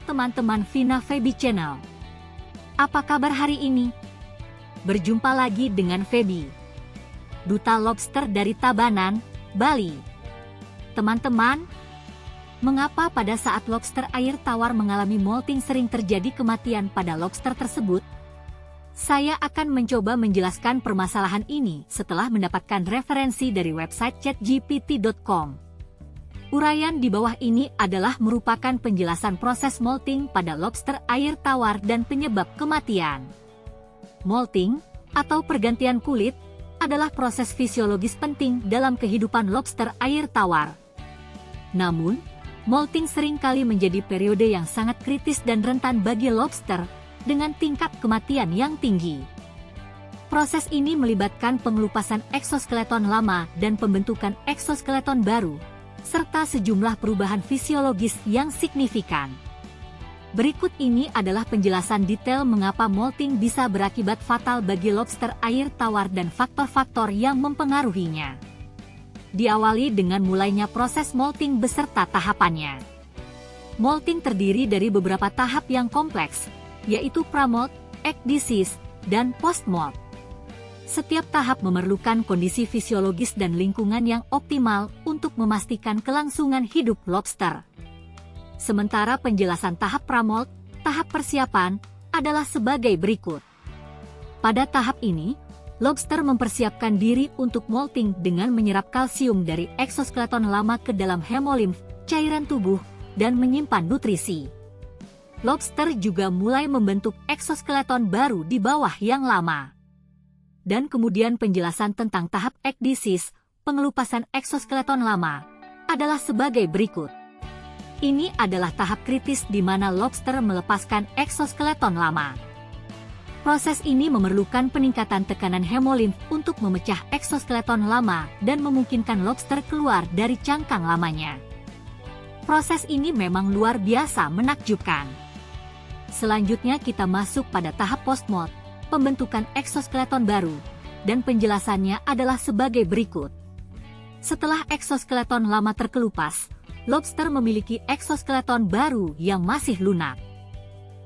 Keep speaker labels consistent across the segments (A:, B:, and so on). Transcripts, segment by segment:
A: teman-teman Vina Feby Channel. Apa kabar hari ini? Berjumpa lagi dengan Feby, duta lobster dari Tabanan, Bali. Teman-teman, mengapa pada saat lobster air tawar mengalami molting sering terjadi kematian pada lobster tersebut? Saya akan mencoba menjelaskan permasalahan ini setelah mendapatkan referensi dari website chatgpt.com. Uraian di bawah ini adalah merupakan penjelasan proses molting pada lobster air tawar dan penyebab kematian. Molting, atau pergantian kulit, adalah proses fisiologis penting dalam kehidupan lobster air tawar. Namun, molting seringkali menjadi periode yang sangat kritis dan rentan bagi lobster, dengan tingkat kematian yang tinggi. Proses ini melibatkan pengelupasan eksoskeleton lama dan pembentukan eksoskeleton baru, serta sejumlah perubahan fisiologis yang signifikan. Berikut ini adalah penjelasan detail mengapa molting bisa berakibat fatal bagi lobster air tawar dan faktor-faktor yang mempengaruhinya. Diawali dengan mulainya proses molting beserta tahapannya. Molting terdiri dari beberapa tahap yang kompleks, yaitu pramolt, ekdisis, dan postmolt. Setiap tahap memerlukan kondisi fisiologis dan lingkungan yang optimal untuk memastikan kelangsungan hidup lobster. Sementara penjelasan tahap pramolt, tahap persiapan, adalah sebagai berikut. Pada tahap ini, lobster mempersiapkan diri untuk molting dengan menyerap kalsium dari eksoskeleton lama ke dalam hemolimf, cairan tubuh, dan menyimpan nutrisi. Lobster juga mulai membentuk eksoskeleton baru di bawah yang lama. Dan kemudian penjelasan tentang tahap ekdisis, pengelupasan eksoskeleton lama, adalah sebagai berikut. Ini adalah tahap kritis di mana lobster melepaskan eksoskeleton lama. Proses ini memerlukan peningkatan tekanan hemolimf untuk memecah eksoskeleton lama dan memungkinkan lobster keluar dari cangkang lamanya. Proses ini memang luar biasa menakjubkan. Selanjutnya kita masuk pada tahap postmolt, pembentukan eksoskeleton baru, dan penjelasannya adalah sebagai berikut. Setelah eksoskeleton lama terkelupas, lobster memiliki eksoskeleton baru yang masih lunak.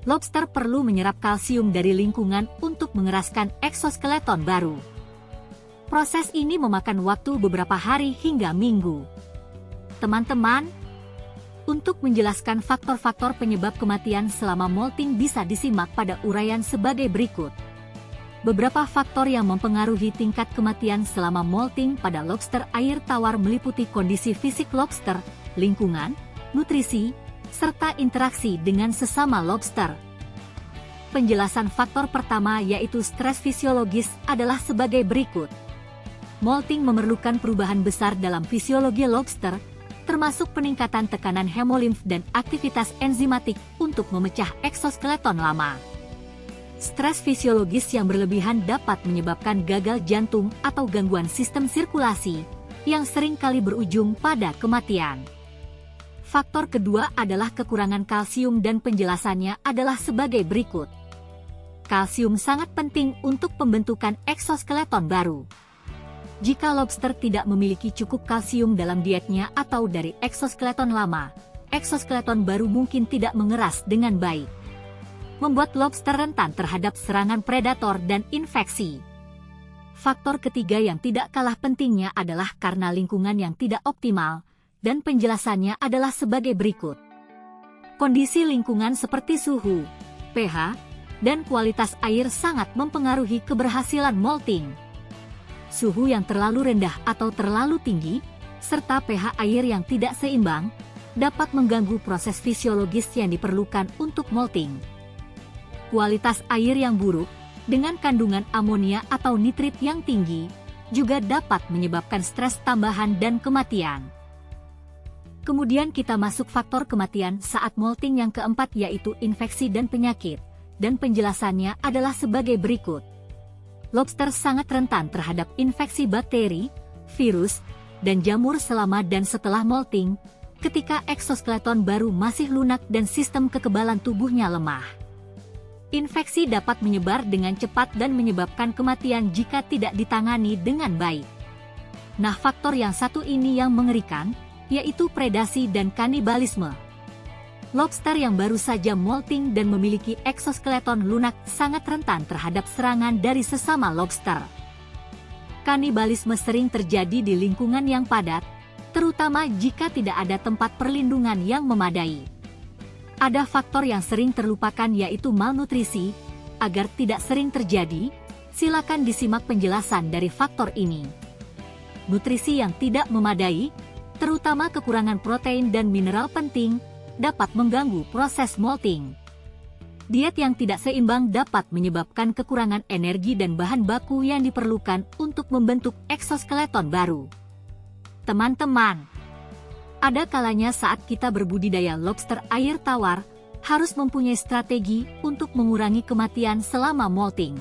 A: Lobster perlu menyerap kalsium dari lingkungan untuk mengeraskan eksoskeleton baru. Proses ini memakan waktu beberapa hari hingga minggu. Teman-teman, untuk menjelaskan faktor-faktor penyebab kematian selama molting bisa disimak pada uraian sebagai berikut. Beberapa faktor yang mempengaruhi tingkat kematian selama molting pada lobster air tawar meliputi kondisi fisik lobster, lingkungan, nutrisi, serta interaksi dengan sesama lobster. Penjelasan faktor pertama yaitu stres fisiologis adalah sebagai berikut. Molting memerlukan perubahan besar dalam fisiologi lobster, termasuk peningkatan tekanan hemolimf dan aktivitas enzimatik untuk memecah eksoskeleton lama. Stres fisiologis yang berlebihan dapat menyebabkan gagal jantung atau gangguan sistem sirkulasi, yang sering kali berujung pada kematian. Faktor kedua adalah kekurangan kalsium dan penjelasannya adalah sebagai berikut. Kalsium sangat penting untuk pembentukan eksoskeleton baru. Jika lobster tidak memiliki cukup kalsium dalam dietnya atau dari eksoskeleton lama, eksoskeleton baru mungkin tidak mengeras dengan baik, membuat lobster rentan terhadap serangan predator dan infeksi. Faktor ketiga yang tidak kalah pentingnya adalah karena lingkungan yang tidak optimal, dan penjelasannya adalah sebagai berikut. Kondisi lingkungan seperti suhu, pH, dan kualitas air sangat mempengaruhi keberhasilan molting. Suhu yang terlalu rendah atau terlalu tinggi, serta pH air yang tidak seimbang, dapat mengganggu proses fisiologis yang diperlukan untuk molting. Kualitas air yang buruk, dengan kandungan amonia atau nitrit yang tinggi, juga dapat menyebabkan stres tambahan dan kematian. Kemudian kita masuk faktor kematian saat molting yang keempat yaitu infeksi dan penyakit, dan penjelasannya adalah sebagai berikut. Lobster sangat rentan terhadap infeksi bakteri, virus, dan jamur selama dan setelah molting, ketika eksoskeleton baru masih lunak dan sistem kekebalan tubuhnya lemah. Infeksi dapat menyebar dengan cepat dan menyebabkan kematian jika tidak ditangani dengan baik. Nah, faktor yang satu ini yang mengerikan, yaitu predasi dan kanibalisme. Lobster yang baru saja molting dan memiliki eksoskeleton lunak sangat rentan terhadap serangan dari sesama lobster. Kanibalisme sering terjadi di lingkungan yang padat, terutama jika tidak ada tempat perlindungan yang memadai. Ada faktor yang sering terlupakan yaitu malnutrisi. Agar tidak sering terjadi, silakan disimak penjelasan dari faktor ini. Nutrisi yang tidak memadai, terutama kekurangan protein dan mineral penting, dapat mengganggu proses molting. Diet yang tidak seimbang dapat menyebabkan kekurangan energi dan bahan baku yang diperlukan untuk membentuk eksoskeleton baru. Teman-teman, ada kalanya saat kita berbudidaya lobster air tawar, harus mempunyai strategi untuk mengurangi kematian selama molting.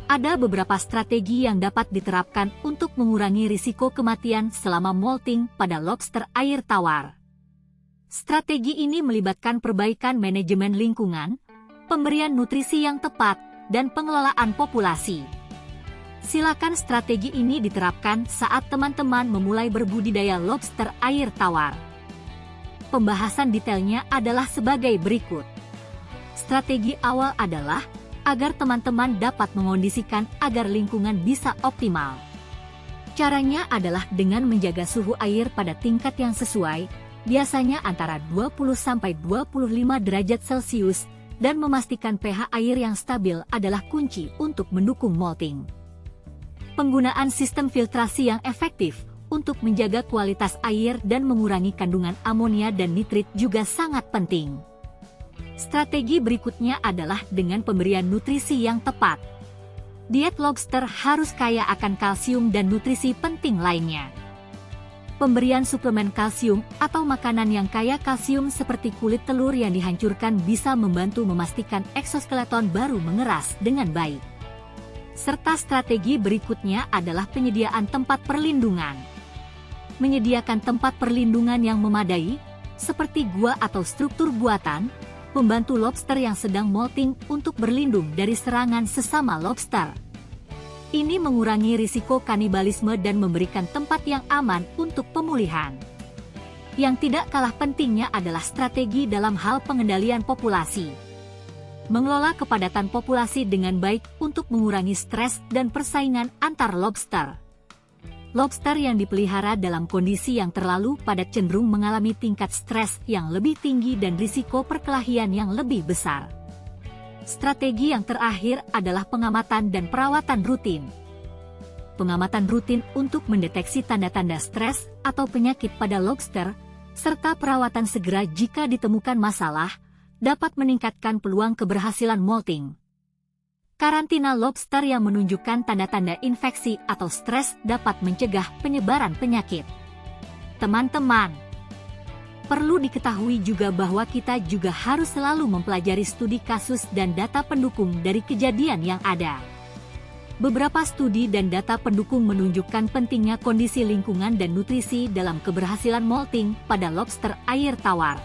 A: Ada beberapa strategi yang dapat diterapkan untuk mengurangi risiko kematian selama molting pada lobster air tawar. Strategi ini melibatkan perbaikan manajemen lingkungan, pemberian nutrisi yang tepat, dan pengelolaan populasi. Silakan strategi ini diterapkan saat teman-teman memulai berbudidaya lobster air tawar. Pembahasan detailnya adalah sebagai berikut. Strategi awal adalah agar teman-teman dapat mengondisikan agar lingkungan bisa optimal. Caranya adalah dengan menjaga suhu air pada tingkat yang sesuai, biasanya antara 20–25 derajat Celcius, dan memastikan pH air yang stabil adalah kunci untuk mendukung molting. Penggunaan sistem filtrasi yang efektif untuk menjaga kualitas air dan mengurangi kandungan amonia dan nitrit juga sangat penting. Strategi berikutnya adalah dengan pemberian nutrisi yang tepat. Diet lobster harus kaya akan kalsium dan nutrisi penting lainnya. Pemberian suplemen kalsium atau makanan yang kaya kalsium seperti kulit telur yang dihancurkan bisa membantu memastikan eksoskeleton baru mengeras dengan baik. Serta strategi berikutnya adalah penyediaan tempat perlindungan. Menyediakan tempat perlindungan yang memadai, seperti gua atau struktur buatan, membantu lobster yang sedang molting untuk berlindung dari serangan sesama lobster. Ini mengurangi risiko kanibalisme dan memberikan tempat yang aman untuk pemulihan. Yang tidak kalah pentingnya adalah strategi dalam hal pengendalian populasi. Mengelola kepadatan populasi dengan baik untuk mengurangi stres dan persaingan antar lobster. Lobster yang dipelihara dalam kondisi yang terlalu padat cenderung mengalami tingkat stres yang lebih tinggi dan risiko perkelahian yang lebih besar. Strategi yang terakhir adalah pengamatan dan perawatan rutin. Pengamatan rutin untuk mendeteksi tanda-tanda stres atau penyakit pada lobster, serta perawatan segera jika ditemukan masalah, dapat meningkatkan peluang keberhasilan molting. Karantina lobster yang menunjukkan tanda-tanda infeksi atau stres dapat mencegah penyebaran penyakit. Teman-teman, perlu diketahui juga bahwa kita juga harus selalu mempelajari studi kasus dan data pendukung dari kejadian yang ada. Beberapa studi dan data pendukung menunjukkan pentingnya kondisi lingkungan dan nutrisi dalam keberhasilan molting pada lobster air tawar.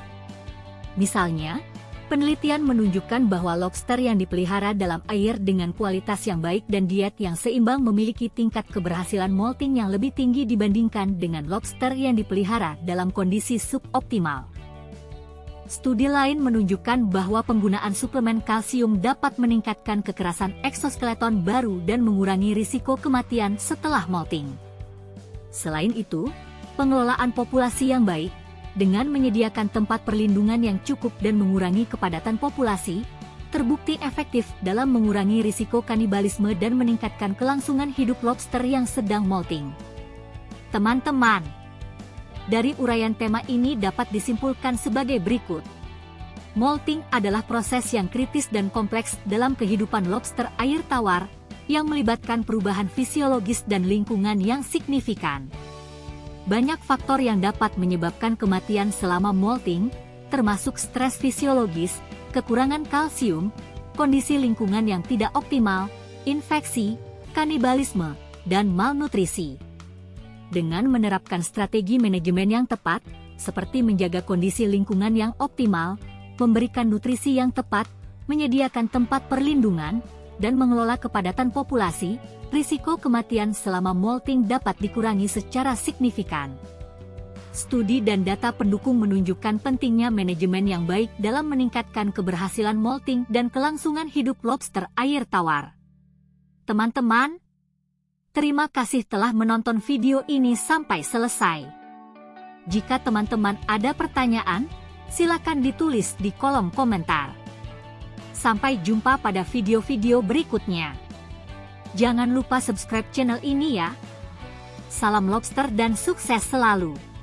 A: Misalnya, penelitian menunjukkan bahwa lobster yang dipelihara dalam air dengan kualitas yang baik dan diet yang seimbang memiliki tingkat keberhasilan molting yang lebih tinggi dibandingkan dengan lobster yang dipelihara dalam kondisi suboptimal. Studi lain menunjukkan bahwa penggunaan suplemen kalsium dapat meningkatkan kekerasan eksoskeleton baru dan mengurangi risiko kematian setelah molting. Selain itu, pengelolaan populasi yang baik, dengan menyediakan tempat perlindungan yang cukup dan mengurangi kepadatan populasi, terbukti efektif dalam mengurangi risiko kanibalisme dan meningkatkan kelangsungan hidup lobster yang sedang molting. Teman-teman, dari uraian tema ini dapat disimpulkan sebagai berikut. Molting adalah proses yang kritis dan kompleks dalam kehidupan lobster air tawar, yang melibatkan perubahan fisiologis dan lingkungan yang signifikan. Banyak faktor yang dapat menyebabkan kematian selama molting, termasuk stres fisiologis, kekurangan kalsium, kondisi lingkungan yang tidak optimal, infeksi, kanibalisme, dan malnutrisi. Dengan menerapkan strategi manajemen yang tepat, seperti menjaga kondisi lingkungan yang optimal, memberikan nutrisi yang tepat, menyediakan tempat perlindungan, dan mengelola kepadatan populasi, risiko kematian selama molting dapat dikurangi secara signifikan. Studi dan data pendukung menunjukkan pentingnya manajemen yang baik dalam meningkatkan keberhasilan molting dan kelangsungan hidup lobster air tawar. Teman-teman, terima kasih telah menonton video ini sampai selesai. Jika teman-teman ada pertanyaan, silakan ditulis di kolom komentar. Sampai jumpa pada video-video berikutnya. Jangan lupa subscribe channel ini ya. Salam lobster dan sukses selalu.